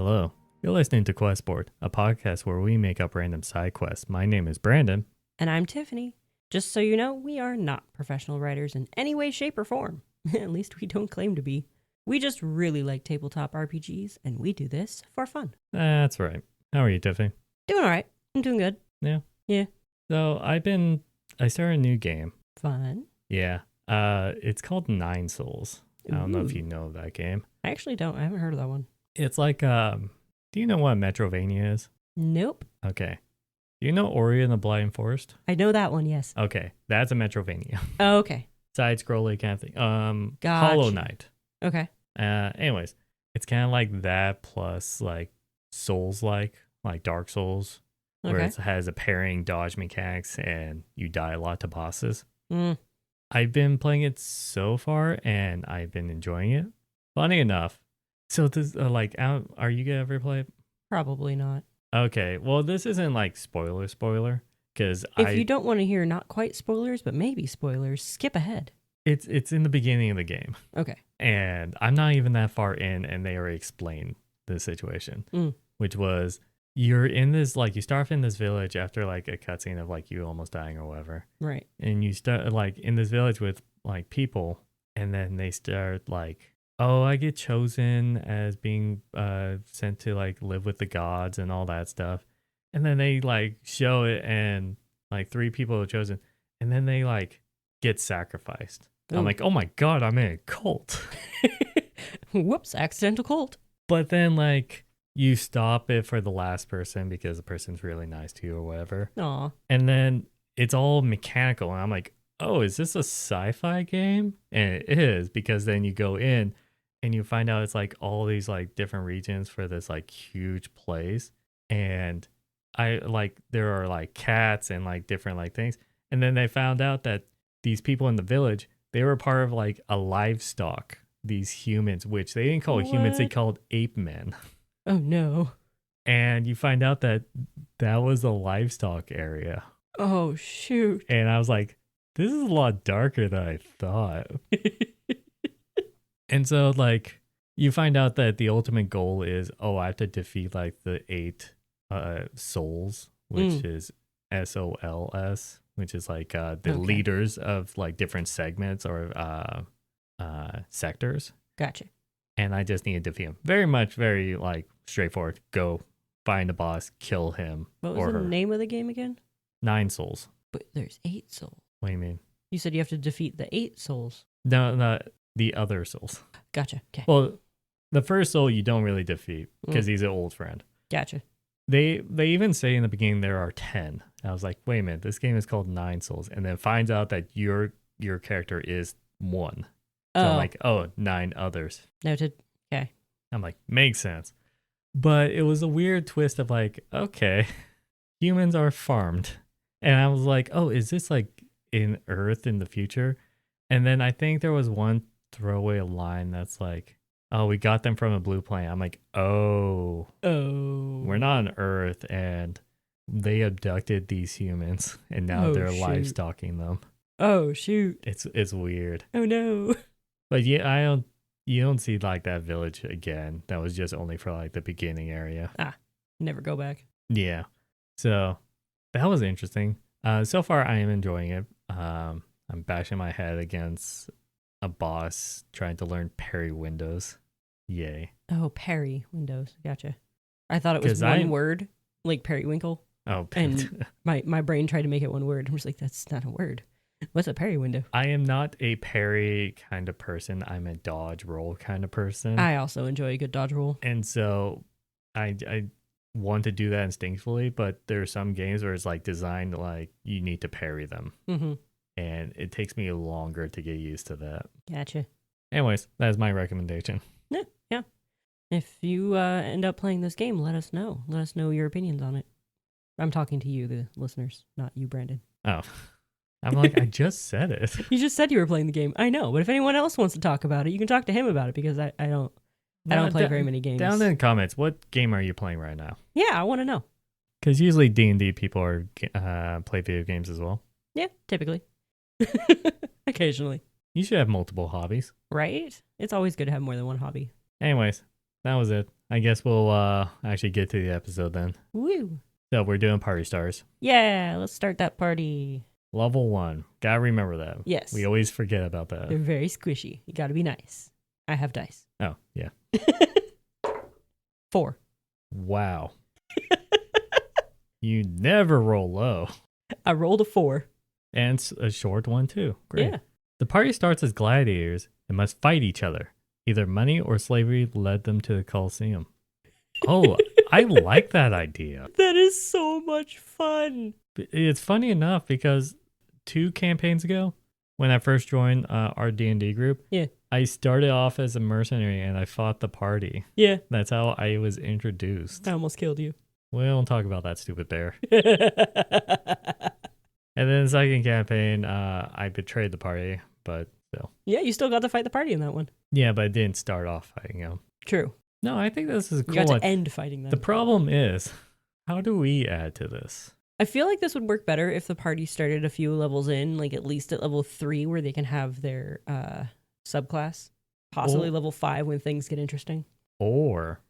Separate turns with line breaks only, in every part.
Hello, you're listening to Questboard, a podcast where we make up random side quests. My name is Brandon.
And I'm Tiffany. Just so you know, we are not professional writers in any way, shape, or form. At least we don't claim to be. We just really like tabletop RPGs, and we do this for fun.
That's right. How are you, Tiffany?
Doing all right. I'm doing good.
Yeah.
Yeah.
So I started a new game.
Fun.
Yeah. It's called Nine Souls. I don't know if you know that game.
I actually don't. I haven't heard of that one.
It's like, do you know what Metrovania is?
Nope.
Okay. Do you know Ori and the Blind Forest?
I know that one, yes.
Okay. That's a Metrovania.
Oh, okay.
Side-scrolling kind of thing.
Gotcha.
Hollow Knight.
Okay.
Anyways, it's kind of like that plus like Souls-like Dark Souls, where
Okay.
it has a parrying dodge mechanics and you die a lot to bosses.
Mm.
I've been playing it so far and I've been enjoying it. Funny enough, so this are you gonna ever play it?
Probably not.
Okay, well this isn't like spoiler because
If you don't want to hear not quite spoilers, but maybe spoilers, skip ahead.
it's in the beginning of the game
Okay.
and I'm not even that far in and they already explained the situation, which was you're in this you start off in this village after like a cutscene of like you almost dying or whatever.
Right.
And you start like in this village with like people and then they start like, oh, I get chosen as being sent to like live with the gods and all that stuff. And then they like show it and like 3 people are chosen and then they like get sacrificed.
Ooh.
I'm like, oh my God, I'm in a cult.
Whoops, accidental cult.
But then like you stop it for the last person because the person's really nice to you or whatever.
Aw.
And then it's all mechanical. And I'm like, oh, is this a sci-fi game? And it is, because then you go in and you find out it's like all these like different regions for this like huge place. And there are like cats and like different like things. And then they found out that these people in the village, they were part of like a livestock, these humans, which they didn't call humans, they called ape men.
Oh no.
And you find out that that was the livestock area.
Oh shoot.
And I was like, this is a lot darker than I thought. And so like you find out that the ultimate goal is, oh, I have to defeat like the 8 souls, which is SOLS, which is like the leaders of like different segments or sectors.
Gotcha.
And I just need to defeat him. Very like straightforward. Go find a boss, kill him.
What was the name of the game again?
9 souls.
But there's 8 souls.
What do you mean?
You said you have to defeat the 8 souls.
No, the other souls.
Gotcha. Okay.
Well, the first soul you don't really defeat because he's an old friend.
Gotcha.
They even say in the beginning there are 10. I was like, wait a minute, this game is called 9 souls, and then finds out that your character is 1. So I'm like, oh, 9 others.
Noted. Okay.
I'm like, makes sense. But it was a weird twist of like, okay, humans are farmed. And I was like, oh, is this like in Earth in the future? And then I think there was one throwaway line that's like, oh, we got them from a blue planet. I'm like, oh, we're not on Earth, and they abducted these humans, and now they're livestocking them.
Oh shoot!
It's weird.
Oh no!
But yeah, you don't see like that village again. That was just only for like the beginning area.
Never go back.
Yeah. So that was interesting. So far I am enjoying it. I'm bashing my head against a boss trying to learn parry windows. Yay.
Oh, parry windows. Gotcha. I thought it was one word, like periwinkle.
Oh,
and my brain tried to make it one word. I'm just like, that's not a word. What's a parry window?
I am not a parry kind of person. I'm a dodge roll kind of person.
I also enjoy a good dodge roll.
And so I want to do that instinctively, but there are some games where it's like designed like you need to parry them.
Mm-hmm.
And it takes me longer to get used to that.
Gotcha.
Anyways, that is my recommendation.
Yeah. If you end up playing this game, let us know. Let us know your opinions on it. I'm talking to you, the listeners, not you, Brandon.
Oh. I'm like, I just said it.
You just said you were playing the game. I know, but if anyone else wants to talk about it, you can talk to him about it because I don't play very many games.
Down in the comments, what game are you playing right now?
Yeah, I want to know.
Because usually D&D people are play video games as well.
Yeah, typically. Occasionally.
You should have multiple hobbies.
Right? It's always good to have more than one hobby.
Anyways, that was it. I guess we'll actually get to the episode then.
Woo!
So we're doing party stars.
Yeah, let's start that party.
Level 1. Gotta remember that.
Yes.
We always forget about that.
They're very squishy. You gotta be nice. I have dice.
Oh, yeah.
4.
Wow. You never roll low.
I rolled a 4.
And a short one, too. Great.
Yeah.
The party starts as gladiators and must fight each other. Either money or slavery led them to the Colosseum. Oh, I like that idea.
That is so much fun.
It's funny enough because 2 campaigns ago, when I first joined our D&D group,
yeah,
I started off as a mercenary and I fought the party.
Yeah.
That's how I was introduced.
I almost killed you.
We don't talk about that stupid bear. And then the second campaign, I betrayed the party, but still.
Yeah, you still got to fight the party in that one.
Yeah, but I didn't start off fighting them.
True.
No, I think this is a cool
You got
one.
to end fighting them.
The problem is, how do we add to this?
I feel like this would work better if the party started a few levels in, like at least at level 3, where they can have their subclass. Possibly level 5 when things get interesting.
Or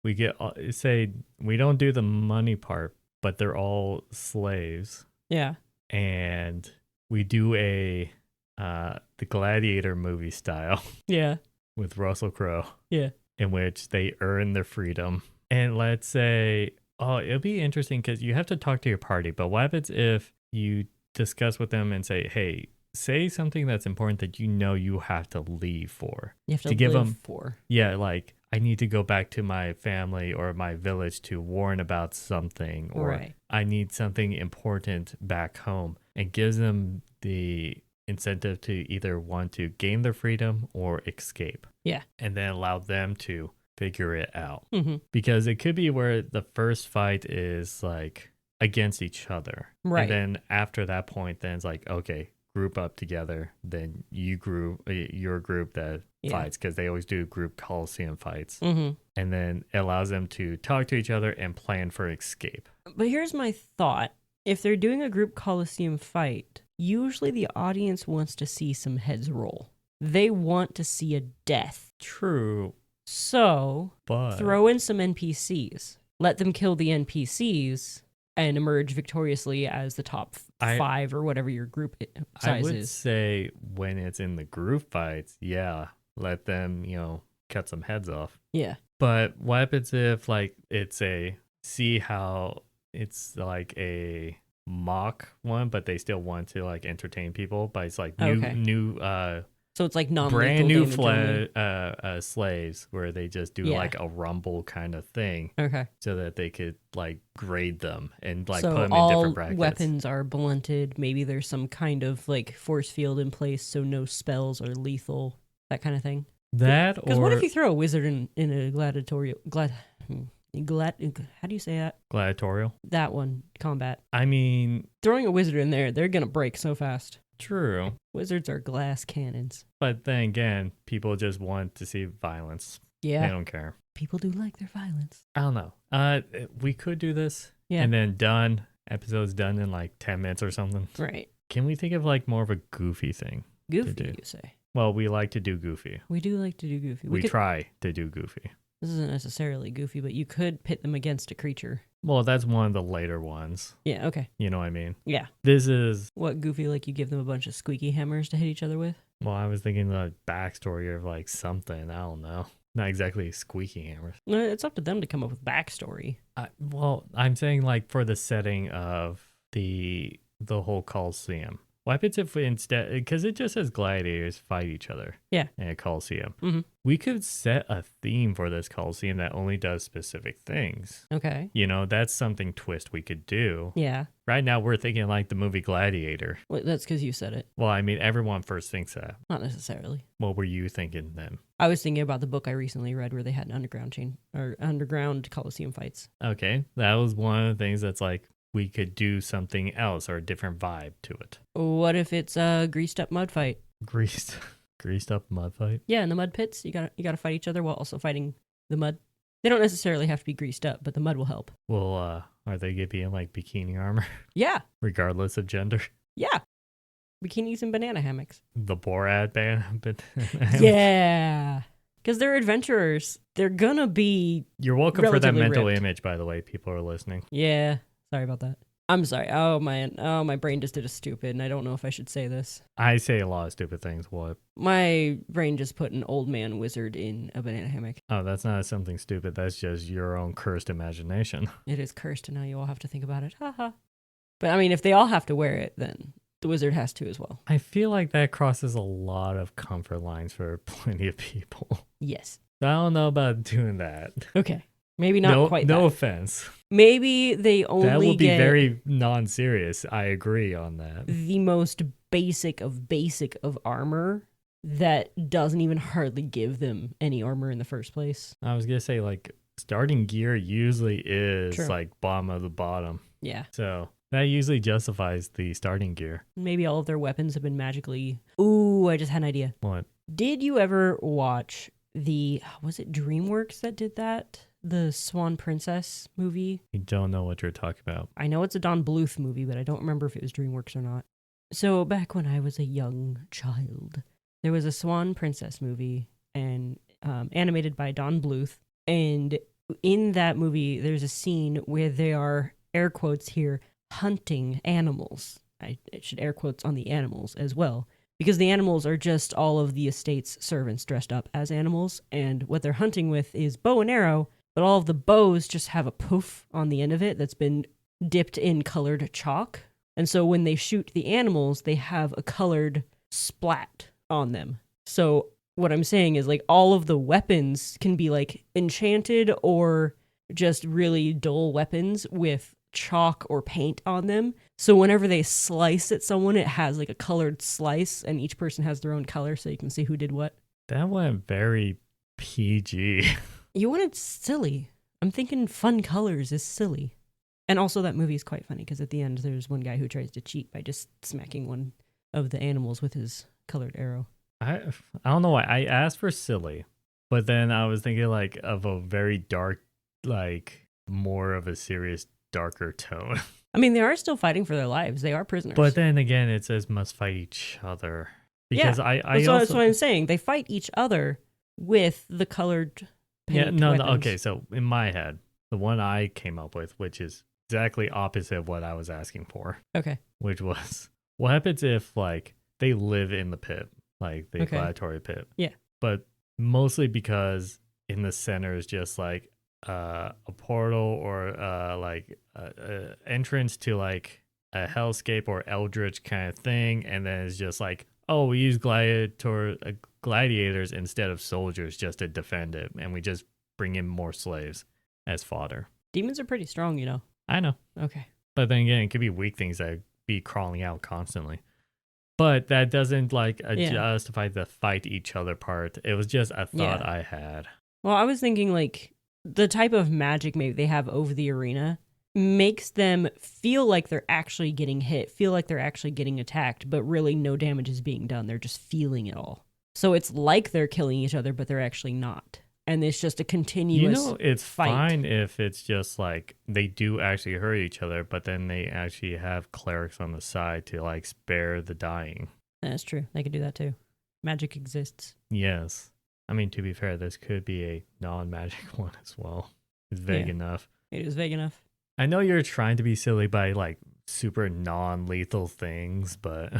we get, say, we don't do the money part, but they're all slaves.
Yeah.
And we do the Gladiator movie style.
Yeah.
With Russell Crowe.
Yeah.
In which they earn their freedom. And let's say, it'll be interesting because you have to talk to your party. But what happens if you discuss with them and say, hey, say something that's important that you know you have to leave for.
You have to
give
live
them
for.
Yeah, like I need to go back to my family or my village to warn about something, or
Right.
I need something important back home, and gives them the incentive to either want to gain their freedom or escape.
Yeah.
And then allow them to figure it out.
Mm-hmm.
Because it could be where the first fight is like against each other.
Right.
And then after that point, then it's like, okay, group up together. Then your group that fights, because they always do group Coliseum fights.
Mm-hmm.
And then it allows them to talk to each other and plan for escape.
But here's my thought. If they're doing a group Coliseum fight, usually the audience wants to see some heads roll. They want to see a death.
True.
So,
but
throw in some NPCs. Let them kill the NPCs and emerge victoriously as the top 5 or whatever your group size is.
I would say when it's in the group fights, yeah, let them, cut some heads off.
Yeah.
But what happens if, like, see how it's like a mock one, but they still want to, like, entertain people, but it's like new
so it's like
brand new slaves where they just do like a rumble kind of thing.
Okay.
So that they could like grade them and like
so
put them
all
in different brackets.
Weapons are blunted. Maybe there's some kind of like force field in place so no spells are lethal, that kind of thing. Because what if you throw a wizard in a gladiatorial how do you say that?
Gladiatorial?
That one, combat.
I mean,
throwing a wizard in there, they're gonna break so fast.
True.
Wizards are glass cannons.
But then again, people just want to see violence.
Yeah.
They don't care.
People do like their violence.
I don't know. We could do this.
Yeah.
And then episode's done in like 10 minutes or something.
Right.
Can we think of like more of a goofy thing?
Goofy, you say?
Well, we like to do goofy.
We do like to do goofy.
We try to do goofy.
This isn't necessarily goofy, but you could pit them against a creature.
Well, that's one of the later ones.
Yeah, okay.
You know what I mean?
Yeah.
This is...
What, goofy, like you give them a bunch of squeaky hammers to hit each other with?
Well, I was thinking the backstory of like something. I don't know. Not exactly squeaky hammers.
No, it's up to them to come up with backstory.
I'm saying like for the setting of the whole Coliseum. What happens if we instead, because it just says gladiators fight each other in a Coliseum.
Mm-hmm.
We could set a theme for this Coliseum that only does specific things.
Okay.
That's something twist we could do.
Yeah.
Right now we're thinking like the movie Gladiator.
Well, that's because you said it.
Well, I mean, everyone first thinks that.
Not necessarily.
What were you thinking then?
I was thinking about the book I recently read where they had an underground Coliseum fights.
Okay. That was one of the things that's like, we could do something else or a different vibe to it.
What if it's a greased up mud fight?
Greased up mud fight?
Yeah, in the mud pits, you gotta fight each other while also fighting the mud. They don't necessarily have to be greased up, but the mud will help.
Well, are they gonna be in like bikini armor?
Yeah.
Regardless of gender?
Yeah. Bikinis and banana hammocks.
The Borat band?
Yeah. Because they're adventurers. They're gonna be...
You're welcome for that
relatively
mental
ripped.
image, by the way. People are listening.
Yeah. Sorry about that. I'm sorry. Oh, man. Oh, my brain just did a stupid, and I don't know if I should say this.
I say a lot of stupid things. What?
My brain just put an old man wizard in a banana hammock.
Oh, that's not something stupid. That's just your own cursed imagination.
It is cursed, and now you all have to think about it. Haha. But, I mean, if they all have to wear it, then the wizard has to as well.
I feel like that crosses a lot of comfort lines for plenty of people.
Yes.
I don't know about doing that.
Okay. Maybe not quite
No
that.
offense.
Maybe they only
That would be
get
very non-serious. I agree on that.
the most basic of armor that doesn't even hardly give them any armor in the first place.
I was going to say, like, starting gear usually is,
True.
like, bottom of the bottom.
Yeah.
So that usually justifies the starting gear.
Maybe all of their weapons have been magically... Ooh, I just had an idea.
What?
Did you ever watch was it DreamWorks that did that? The Swan Princess movie?
You don't know what you're talking about.
I know it's a Don Bluth movie, but I don't remember if it was DreamWorks or not. So back when I was a young child, there was a Swan Princess movie and animated by Don Bluth. And in that movie, there's a scene where they are, air quotes here, hunting animals. I should air quotes on the animals as well. Because the animals are just all of the estate's servants dressed up as animals. And what they're hunting with is bow and arrow. But all of the bows just have a poof on the end of it that's been dipped in colored chalk. And so when they shoot the animals, they have a colored splat on them. So what I'm saying is, like, all of the weapons can be, like, enchanted or just really dull weapons with chalk or paint on them. So whenever they slice at someone, it has, like, a colored slice, and each person has their own color so you can see who did what.
That went very PG.
You wanted silly. I'm thinking fun colors is silly. And also that movie is quite funny because at the end there's one guy who tries to cheat by just smacking one of the animals with his colored arrow.
I don't know why. I asked for silly, but then I was thinking, like, of a very dark, like, more of a serious, darker tone.
I mean, they are still fighting for their lives. They are prisoners.
But then again, it says must fight each other. Because
that's what I'm saying. They fight each other with the colored paint weapons.
Okay, so in my head, the one I came up with, which is exactly opposite of what I was asking for.
Okay.
Which was, what happens if, like, they live in the pit, like the gladiatory pit?
Yeah.
But mostly because in the center is just, like, a portal or, like, entrance to, like, a hellscape or eldritch kind of thing. And then it's just like, oh, we use gladiators instead of soldiers just to defend it. And we just bring in more slaves as fodder.
Demons are pretty strong, you know.
I know.
Okay.
But then again, it could be weak things that be crawling out constantly. But that doesn't, like, justify the fight each other part. It was just a thought I had.
Well, I was thinking, like, the type of magic maybe they have over the arena makes them feel like they're actually getting hit, feel like they're actually getting attacked, but really no damage is being done. They're just feeling it all. So it's like they're killing each other, but they're actually not. And it's just a continuous
it's
fight.
Fine if it's just, like, they do actually hurt each other, but then they actually have clerics on the side to, like, spare the dying.
That's true. They could do that too. Magic exists.
Yes. I mean, to be fair, this could be a non-magic one as well. It's vague enough.
It is vague enough.
I know you're trying to be silly by, like, super non-lethal things, but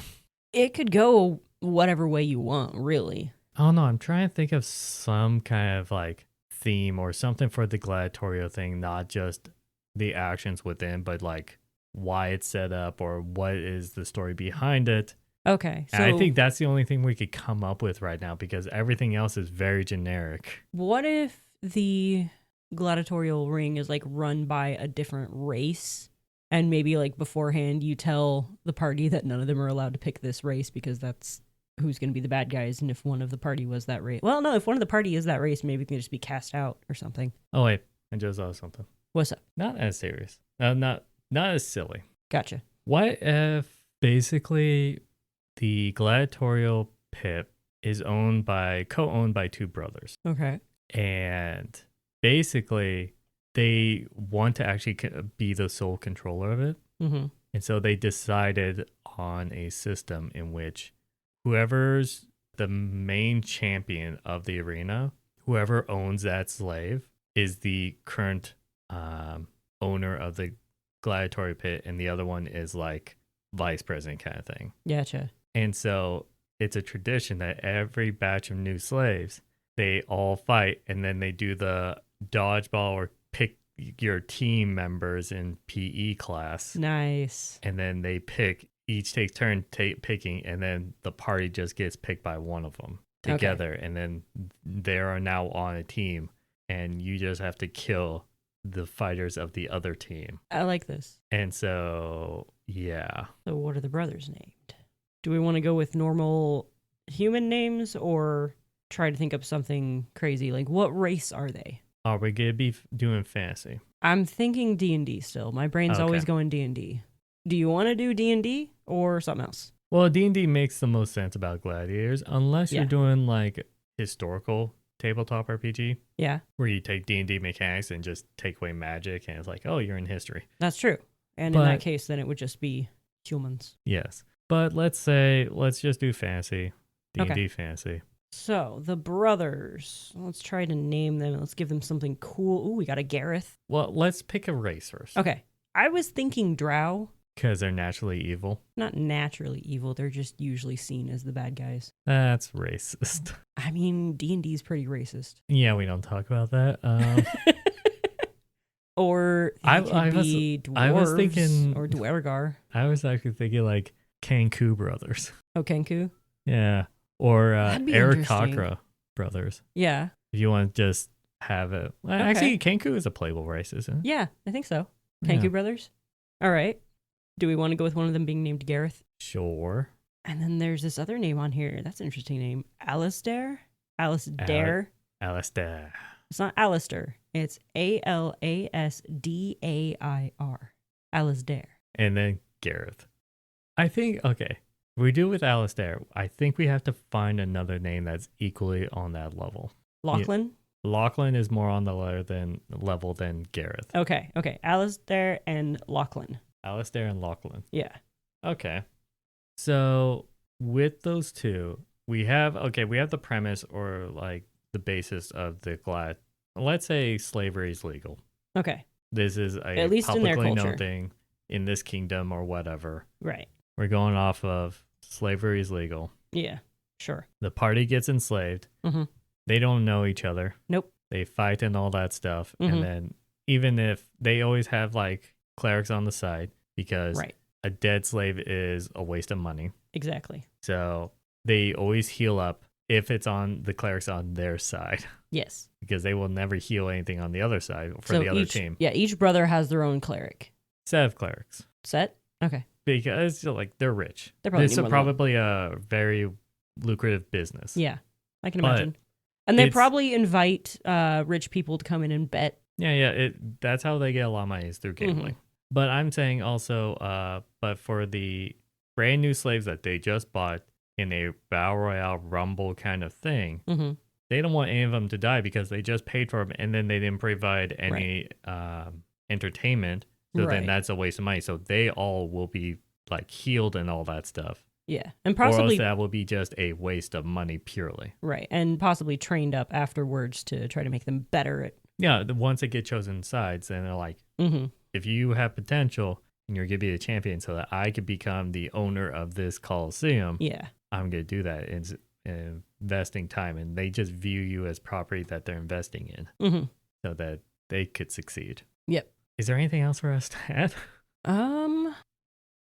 it could go whatever way you want, really.
I don't know. I'm trying to think of some kind of, like, theme or something for the gladiatorial thing, not just the actions within, but, like, why it's set up or what is the story behind it.
Okay. So
and I think that's the only thing we could come up with right now because everything else is very generic.
What if the gladiatorial ring is, like, run by a different race, and maybe, like, beforehand you tell the party that none of them are allowed to pick this race because that's who's going to be the bad guys, and if one of the party was that race, well, no, if one of the party is that race, maybe it can just be cast out or something.
Oh wait, I just saw something.
What's up?
Not as serious. Not as silly.
Gotcha.
What if basically the gladiatorial pit is co-owned by two brothers?
Okay.
And basically, they want to actually be the sole controller of it.
Mm-hmm.
And so they decided on a system in which whoever's the main champion of the arena whoever owns that slave is the current owner of the gladiatory pit, and the other one is like vice president kind of thing.
Gotcha.
And so it's a tradition that every batch of new slaves, they all fight, and then they do the dodgeball or pick your team members in PE class.
Nice.
And then they pick, each takes turn picking, and then the party just gets picked by one of them together. Okay. And then they are now on a team, and you just have to kill the fighters of the other team.
I like this.
And so, yeah.
So what are the brothers named? Do we want to go with normal human names or try to think of something crazy? Like, what race are they?
Are we going to be doing fantasy?
I'm thinking D&D still. My brain's always going D&D. Do you want to do D&D or something else?
Well, D&D makes the most sense about gladiators, unless you're doing like historical tabletop RPG.
Yeah.
Where you take D&D mechanics and just take away magic, and it's like, oh, you're in history.
That's true. And in that case, then it would just be humans.
Yes. But let's just do fantasy. D&D fantasy.
So, the brothers, let's try to name them. Let's give them something cool. Ooh, we got a Gareth.
Well, let's pick a race first.
Okay. I was thinking Drow.
Because they're naturally evil.
Not naturally evil. They're just usually seen as the bad guys.
That's racist.
I mean, D&D is pretty racist.
Yeah, we don't talk about that.
Or I was thinking, or Dwergar.
I was actually thinking like Kenku brothers.
Oh, Kenku?
Yeah. Or Aarakocra brothers.
Yeah.
If you want to just have it. Well, actually, Kenku is a playable race, isn't it?
Yeah, I think so. Kenku brothers? All right. Do we want to go with one of them being named Gareth?
Sure. And
then there's this other name on here. That's an interesting name. Alistair? Alistair?
Alistair.
It's not Alistair. It's Alasdair. Alistair.
And then Gareth. I think, okay. If we do with Alistair, I think we have to find another name that's equally on that level.
Lachlan?
Yeah. Lachlan is more on the level than Gareth.
Okay. Alistair and Lachlan.
Alistair and Lachlan.
Yeah.
Okay. So with those two, we have the premise or like the basis of the let's say slavery is legal.
Okay.
This is
at least
publicly
in their
known thing in this kingdom or whatever.
Right.
We're going off of slavery is legal.
Yeah, sure.
The party gets enslaved.
Mm-hmm.
They don't know each other.
Nope.
They fight and all that stuff.
Mm-hmm.
And then even if they always have like clerics on the side because a dead slave is a waste of money.
Exactly.
So they always heal up if it's on the clerics on their side.
Yes.
Because they will never heal anything on the other side for the other team.
Yeah, each brother has their own cleric.
Set of clerics.
Set? Okay.
Because like they're rich.
This is
probably a very lucrative business.
Yeah, I can imagine. And they probably invite rich people to come in and bet.
Yeah. That's how they get a lot of money is through gambling. Mm-hmm. But I'm saying also, but for the brand new slaves that they just bought in a battle royale rumble kind of thing,
mm-hmm.
they don't want any of them to die because they just paid for them and then they didn't provide any entertainment. So then that's a waste of money. So they all will be like healed and all that stuff.
Yeah. And possibly
or else that will be just a waste of money purely.
Right. And possibly trained up afterwards to try to make them better at.
Yeah. Once they get chosen sides, then they're like,
mm-hmm.
if you have potential and you're going to be a champion so that I could become the owner of this Coliseum, I'm going to do that and investing time. And they just view you as property that they're investing in
mm-hmm.
so that they could succeed.
Yep.
Is there anything else for us to add?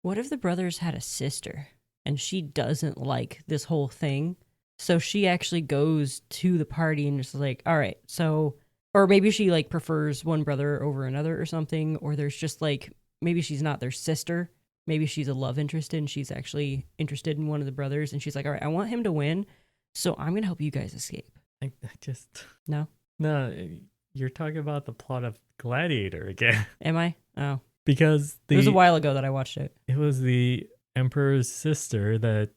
What if the brothers had a sister and she doesn't like this whole thing? So she actually goes to the party and just like, all right, so, or maybe she like prefers one brother over another or something, or there's just like, maybe she's not their sister. Maybe she's a love interest and she's actually interested in one of the brothers. And she's like, all right, I want him to win. So I'm going to help you guys escape.
I just...
No?
No, you're talking about the plot of Gladiator again.
Am I? Oh.
Because
it was a while ago that I watched it.
It was the emperor's sister that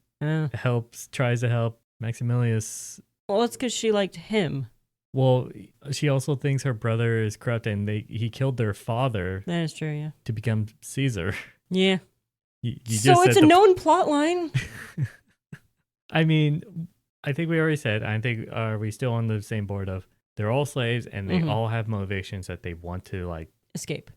tries to help Maximus.
Well, it's because she liked him.
Well, she also thinks her brother is corrupt and he killed their father.
That is true, yeah.
To become Caesar.
Yeah.
You
so it's a known plot line.
I mean, I think we already said, are we still on the same board of they're all slaves and they
Mhm.
all have motivations that they want to like
Escape.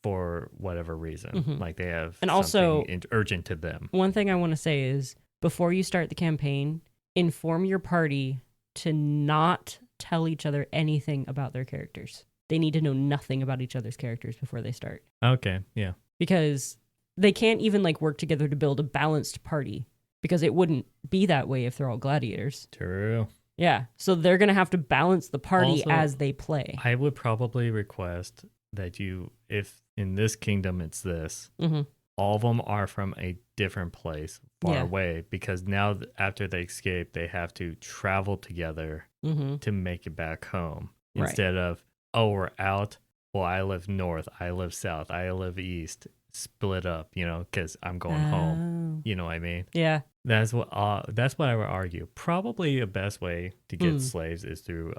for whatever reason.
Mhm.
Like they have
And
something
also,
urgent to them.
one thing I want to say is before you start the campaign, inform your party to not tell each other anything about their characters. They need to know nothing about each other's characters before they start.
Okay, yeah.
Because they can't even like work together to build a balanced party because it wouldn't be that way if they're all gladiators.
True.
Yeah. So they're going to have to balance the party
Also,
as they play.
I would probably request that you, if in this kingdom it's this,
Mm-hmm.
all of them are from a different place, far
Yeah.
away, because now after they escape, they have to travel together
Mm-hmm.
to make it back home.
Right.
Instead of, oh, we're out. Well, I live north, I live south, I live east. Split up, because I'm going home. You know what I mean?
Yeah.
That's what I would argue. Probably the best way to get slaves is through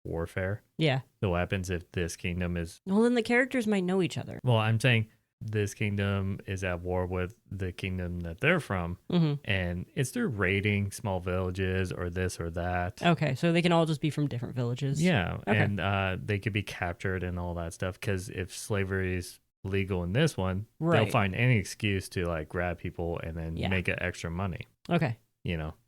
warfare.
Yeah.
So what happens if this kingdom is...
Well, then the characters might know each other.
Well, I'm saying this kingdom is at war with the kingdom that they're from, and it's through raiding small villages or this or that.
Okay, so they can all just be from different villages.
Yeah,
Okay.
and they could be captured and all that stuff, because if slavery is legal in this one,
Right.
they'll find any excuse to like grab people and then make it extra money.
Okay.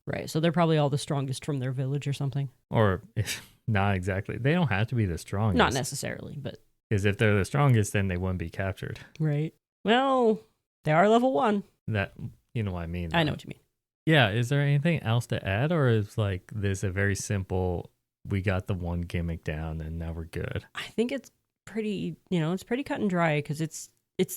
Right, so they're probably all the strongest from their village or something.
Or if not exactly. They don't have to be the strongest.
Not necessarily, but...
Because if they're the strongest, then they wouldn't be captured.
Right. Well, they are level 1.
That, you know what I mean?
I know what you mean.
Yeah, is there anything else to add, or is like this a very simple, we got the one gimmick down and now we're good?
I think it's pretty, it's pretty cut and dry because it's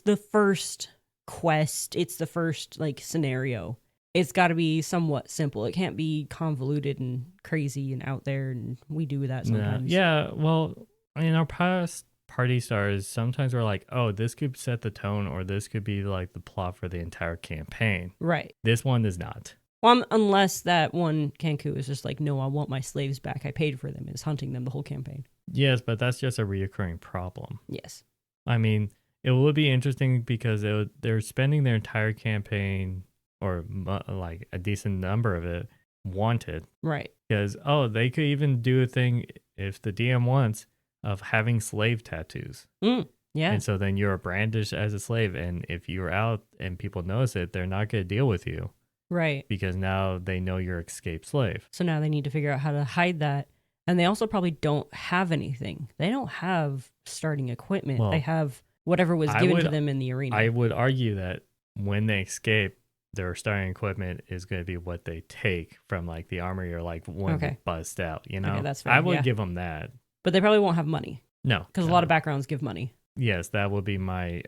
the first quest. It's the first like scenario. It's got to be somewhat simple. It can't be convoluted and crazy and out there, and we do that sometimes.
Yeah, well, in our past party stars, sometimes we're like, oh, this could set the tone, or this could be like the plot for the entire campaign.
Right.
This one is not.
Well, unless that one Kenku is just like, no, I want my slaves back. I paid for them. Is hunting them the whole campaign.
Yes, but that's just a reoccurring problem.
Yes.
I mean, it would be interesting because they're spending their entire campaign, or like a decent number of it, wanted.
Right.
Because, they could even do a thing, if the DM wants, of having slave tattoos.
Yeah.
And so then you're brandished as a slave, and if you're out and people notice it, they're not going to deal with you.
Right.
Because now they know you're an escaped slave.
So now they need to figure out how to hide that. And they also probably don't have anything. They don't have starting equipment.
Well,
they have whatever was given to them in the arena.
I would argue that when they escape, their starting equipment is going to be what they take from like the armory, or like when they bust out,
Okay, that's fair.
I would give them that.
But they probably won't have money.
No.
Because a lot of backgrounds give money.
Yes, that would be my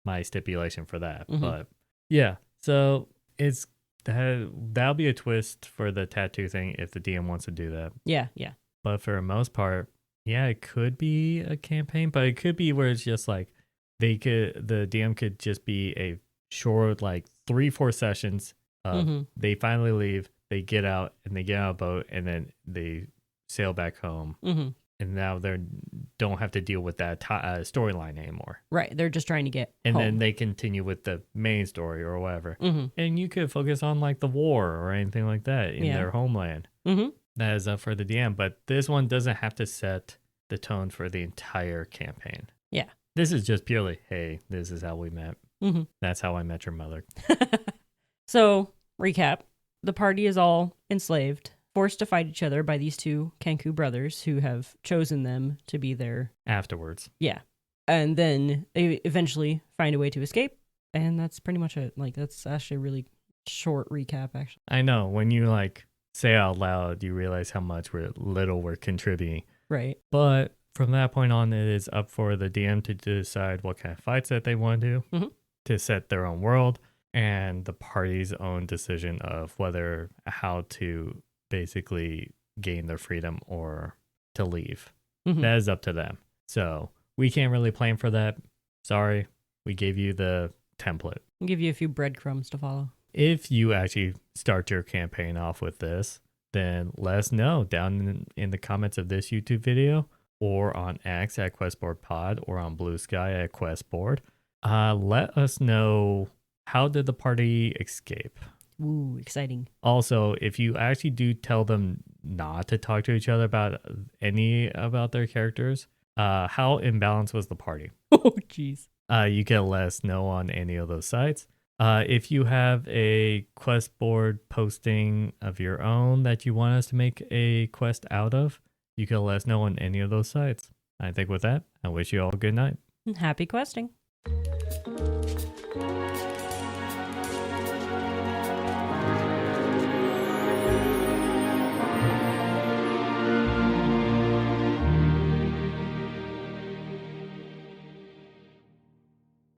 my stipulation for that. But yeah, so it's that'll be a twist for the tattoo thing if the DM wants to do that.
Yeah.
But for the most part, yeah, it could be a campaign, but it could be where it's just like the DM could just be a short like 3-4 sessions of they finally leave, they get out, and they get on a boat, and then they sail back home. And now they don't have to deal with that storyline anymore.
Right. They're just trying to get
And
home.
then they continue with the main story or whatever. And you could focus on like the war or anything like that in their homeland. That is up for the DM. But this one doesn't have to set the tone for the entire campaign.
Yeah.
This is just purely, hey, this is how we met. That's how I met your mother.
So, recap. The party is all enslaved, forced to fight each other by these two Kenku brothers who have chosen them to be their...
Afterwards.
Yeah. And then they eventually find a way to escape. And that's pretty much it. Like, that's actually a really short recap, actually.
I know. When you, like, say out loud, you realize how much we're contributing.
Right.
But from that point on, it is up for the DM to decide what kind of fights that they want to do, to set their own world, and the party's own decision of how to basically gain their freedom or to leave. That is up to them. So we can't really plan for that. Sorry, we gave you the template.
I'll give you a few breadcrumbs to follow.
If you actually start your campaign off with this, then let us know down in the comments of this YouTube video, or on X at QuestBoardPod, or on Blue Sky at QuestBoard. Let us know, how did the party escape?
Ooh, exciting.
Also, if you actually do tell them not to talk to each other about their characters. How imbalanced was the party?
Oh, jeez.
You can let us know on any of those sites. If you have a quest board posting of your own that you want us to make a quest out of, you can let us know on any of those sites. I think with that, I wish you all a good night.
Happy questing.